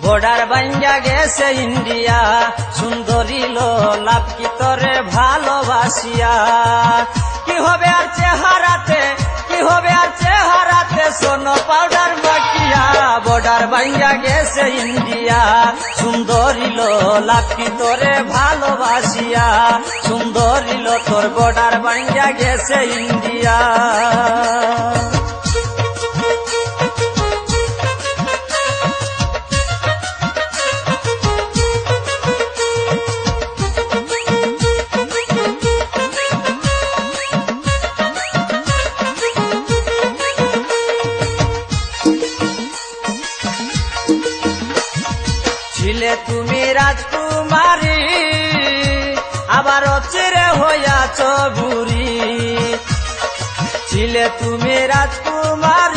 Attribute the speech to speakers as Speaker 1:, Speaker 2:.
Speaker 1: Border ভাঙ্গা গেছে India, সুন্দরী লাভ কি তোরে ভালোবাসিয়া। কি হবে আর চেহারাতে, কি হবে আর চেহারাতে, সোনো পাউডার মাখিয়া। বর্ডার ভাঙ্গা গেছে ইন্ডিয়া, সুন্দরী লাভ কি তোরে ভালোবাসিয়া। সুন্দরী তোর বর্ডার ভাঙ্গা গেছে ইন্ডিয়া। ছিলে তুমি রাজকুমারী, আবার চিরে হইয়াছ বুড়ি। ছিলে তুমি রাজকুমারী,